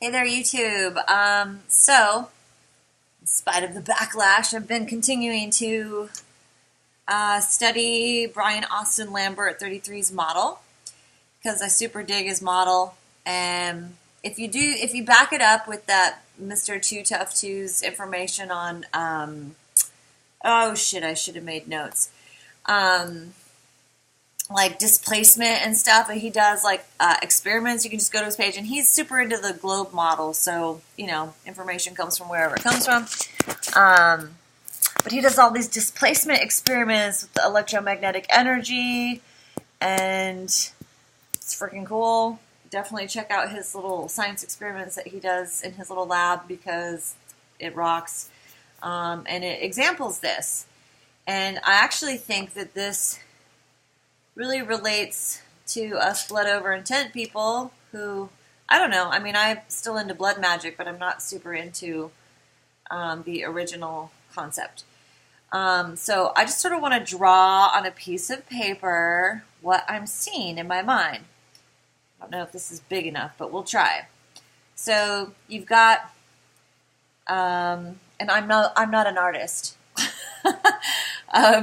Hey there, YouTube. So, in spite of the backlash, I've been continuing to study Brian Austin Lambert 33's model because I super dig his model. And if you back it up with that Mr. Too Tough Two's information on, oh shit, I should have made notes. Like displacement and stuff, and he does like experiments. You can just go to his page, and he's super into the globe model, so information comes from wherever it comes from. But he does all these displacement experiments with the electromagnetic energy, and it's freaking cool. Definitely check out his little science experiments that he does in his little lab because it rocks. And it examples this, and I actually think that this really relates to us blood over intent people who, I don't know, I mean, I'm still into blood magic, but I'm not super into the original concept. So I just sort of want to draw on a piece of paper what I'm seeing in my mind. I don't know if this is big enough, but we'll try. So you've got, and I'm not an artist.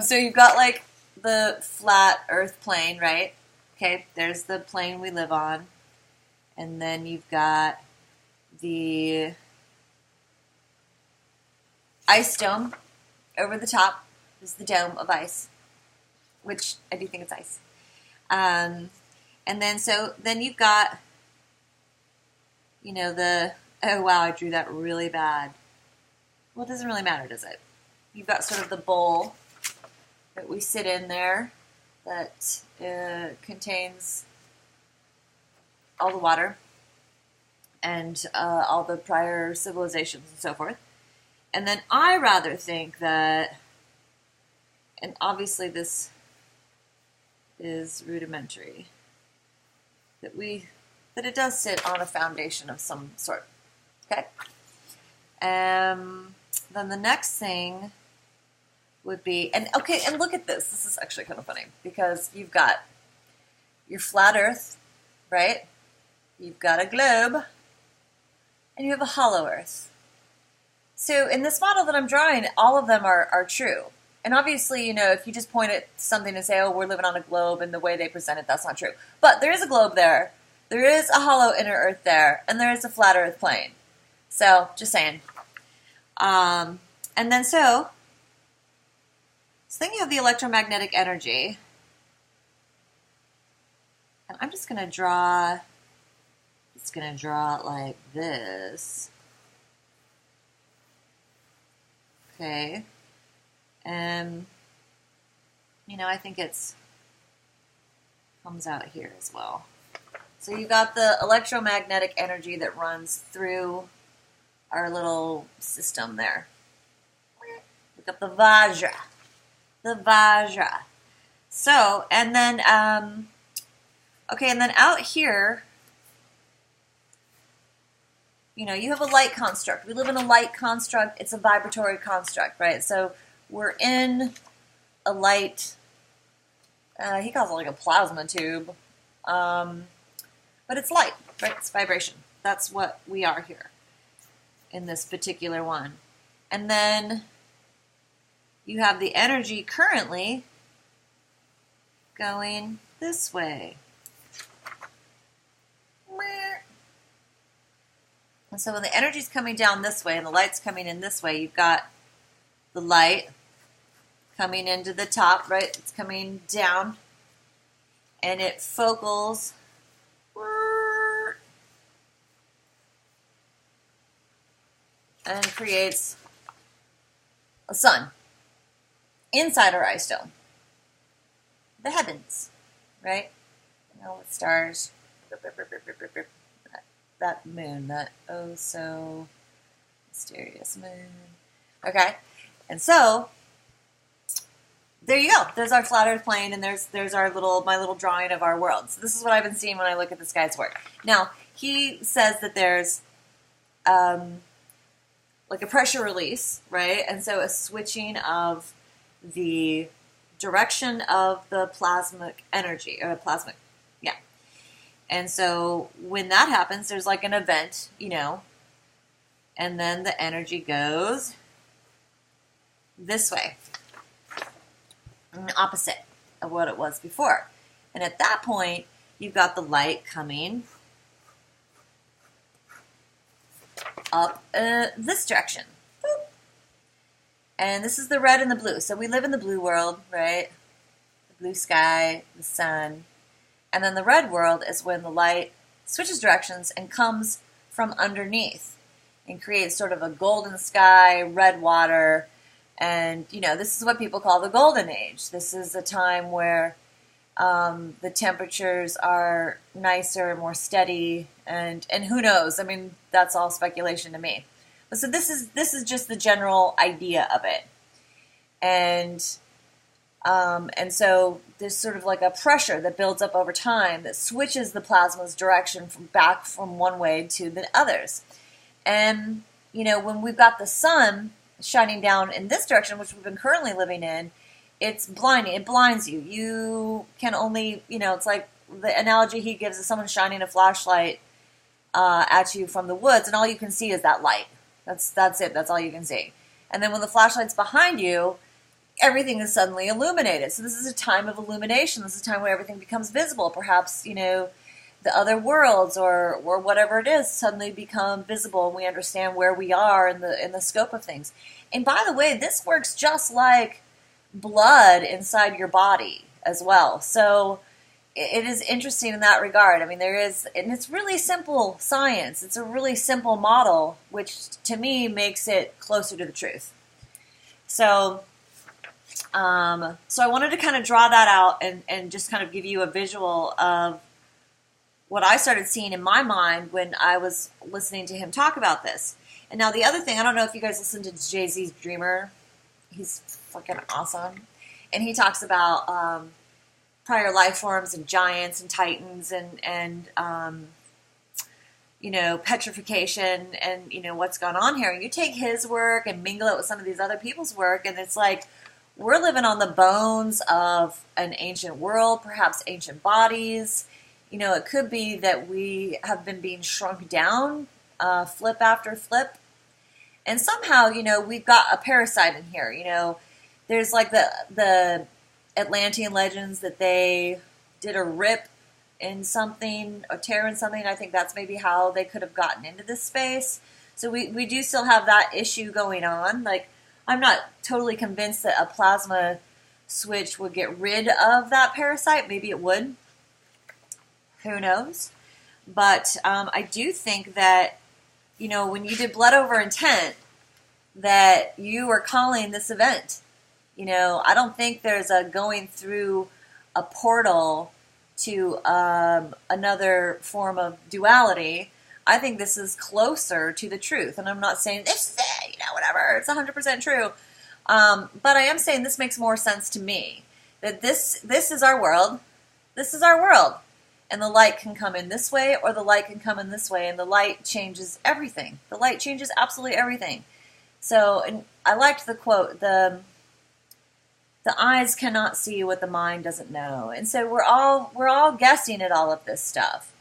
So you've got like the flat earth plane, right? Okay, there's the plane we live on. And then you've got the ice dome over the top. Is the dome of ice, which I do think it's ice. And then you've got, oh wow, I drew that really bad. Well, it doesn't really matter, does it? You've got sort of the bowl that we sit in there that contains all the water and all the prior civilizations and so forth. And then I rather think that, and obviously this is rudimentary, that it does sit on a foundation of some sort. Okay? Then the next thing would be, and look at this. This is actually kind of funny because you've got your flat Earth, right? You've got a globe, and you have a hollow Earth. So in this model that I'm drawing, all of them are true. And obviously, if you just point at something and say, oh, we're living on a globe, and the way they present it, that's not true. But there is a globe there. There is a hollow inner Earth there, and there is a flat Earth plane. So, just saying. And then so then you have the electromagnetic energy. And I'm just going to draw, it like this. Okay. And, I think comes out here as well. So you got the electromagnetic energy that runs through our little system there. Look up the Vajra. The Vajra. So, and then, and then out here, you have a light construct. We live in a light construct. It's a vibratory construct, right? So we're in a light, he calls it like a plasma tube, but it's light, right? It's vibration. That's what we are here in this particular one. And then you have the energy currently going this way. And so when the energy's coming down this way and the light's coming in this way, you've got the light coming into the top, right? It's coming down, and it focals and creates a sun inside our ice dome. The heavens, right? With stars. That moon, that oh so mysterious moon. Okay, and so there you go. There's our flat Earth plane, and there's my little drawing of our world. So this is what I've been seeing when I look at this guy's work. Now he says that there's like a pressure release, right? And so a switching of the direction of the plasmic energy, or plasmic, yeah. And so when that happens, there's like an event, and then the energy goes this way, opposite of what it was before. And at that point, you've got the light coming up this direction. Boop. And this is the red and the blue. So we live in the blue world, right? The blue sky, the sun. And then the red world is when the light switches directions and comes from underneath and creates sort of a golden sky, red water. And, this is what people call the golden age. This is a time where the temperatures are nicer, more steady, and who knows? I mean, that's all speculation to me. But so this is just the general idea of it. And so there's sort of like a pressure that builds up over time that switches the plasma's direction back from one way to the others. And, when we've got the sun shining down in this direction, which we've been currently living in, it's blinding. It blinds you. You can only, it's like the analogy he gives is someone shining a flashlight at you from the woods, and all you can see is that light. That's it. That's all you can see. And then when the flashlight's behind you, everything is suddenly illuminated. So this is a time of illumination. This is a time where everything becomes visible. Perhaps, the other worlds or whatever it is suddenly become visible, and we understand where we are in the scope of things. And by the way, this works just like blood inside your body as well. So it is interesting in that regard. I mean, and it's really simple science. It's a really simple model, which to me makes it closer to the truth. So I wanted to kind of draw that out and just kind of give you a visual of what I started seeing in my mind when I was listening to him talk about this. And now the other thing, I don't know if you guys listen to Jay-Z's Dreamer. He's fucking awesome. And he talks about prior life forms and giants and titans and petrification and, what's gone on here. And you take his work and mingle it with some of these other people's work, and it's like we're living on the bones of an ancient world, perhaps ancient bodies. It could be that we have been being shrunk down, flip after flip. And somehow, we've got a parasite in here. There's like the Atlantean legends that they did a rip in something, or tear in something. I think that's maybe how they could have gotten into this space. So we do still have that issue going on. Like, I'm not totally convinced that a plasma switch would get rid of that parasite. Maybe it would. Who knows? But I do think that, when you did Blood Over Intent, that you were calling this event. I don't think there's a going through a portal to another form of duality. I think this is closer to the truth. And I'm not saying this, whatever, it's 100% true. But I am saying this makes more sense to me. That this is our world. This is our world. And the light can come in this way, or the light can come in this way, and the light changes everything. The light changes absolutely everything. So, and I liked the quote, the eyes cannot see what the mind doesn't know. And so we're all guessing at all of this stuff.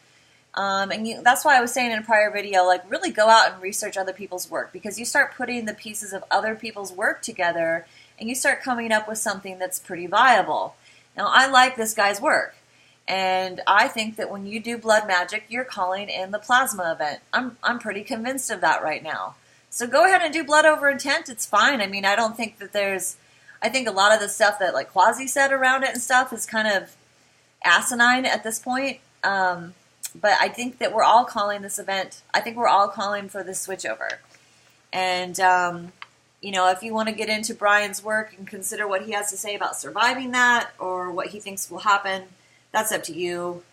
That's why I was saying in a prior video, like, really go out and research other people's work, because you start putting the pieces of other people's work together, and you start coming up with something that's pretty viable. Now, I like this guy's work. And I think that when you do blood magic, you're calling in the plasma event. I'm pretty convinced of that right now. So go ahead and do Blood Over Intent. It's fine. I mean, I don't think that I think a lot of the stuff that like Quasi said around it and stuff is kind of asinine at this point. But I think that we're all calling this event. I think we're all calling for this switchover. And, if you want to get into Brian's work and consider what he has to say about surviving that or what he thinks will happen, that's up to you.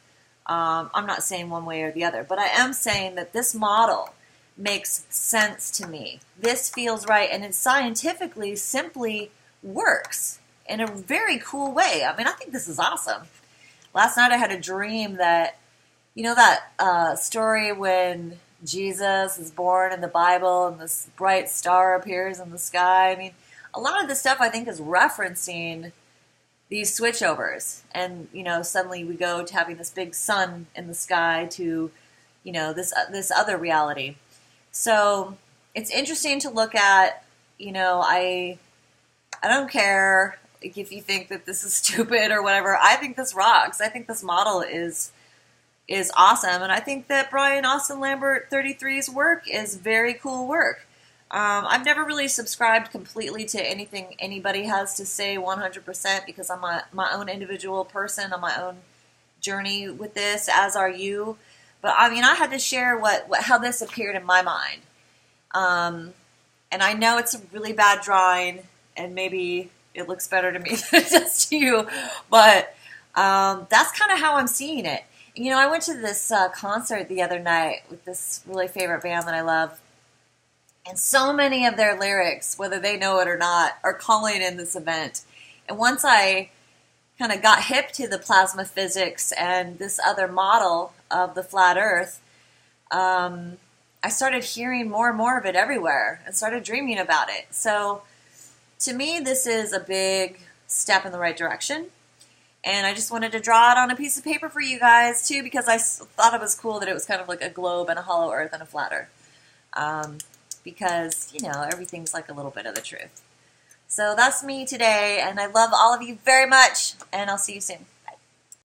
I'm not saying one way or the other, but I am saying that this model makes sense to me. This feels right, and it scientifically simply works in a very cool way. I mean, I think this is awesome. Last night I had a dream that, that story when Jesus is born in the Bible and this bright star appears in the sky. I mean, a lot of this stuff I think is referencing these switchovers, and suddenly we go to having this big sun in the sky to this other reality. So it's interesting to look at. I don't care if you think that this is stupid or whatever. I think this rocks. I think this model is awesome, and I think that Brian Austin Lambert 33's work is very cool work. I've never really subscribed completely to anything anybody has to say 100% because I'm my own individual person on my own journey with this, as are you. But I mean, I had to share how this appeared in my mind. And I know it's a really bad drawing, and maybe it looks better to me than it does to you, but that's kind of how I'm seeing it. I went to this concert the other night with this really favorite band that I love, and so many of their lyrics, whether they know it or not, are calling in this event. And once I kind of got hip to the plasma physics and this other model of the flat Earth, I started hearing more and more of it everywhere and started dreaming about it. So to me, this is a big step in the right direction. And I just wanted to draw it on a piece of paper for you guys, too, because I thought it was cool that it was kind of like a globe and a hollow Earth and a flat Earth. Because, everything's like a little bit of the truth. So that's me today, and I love all of you very much, and I'll see you soon.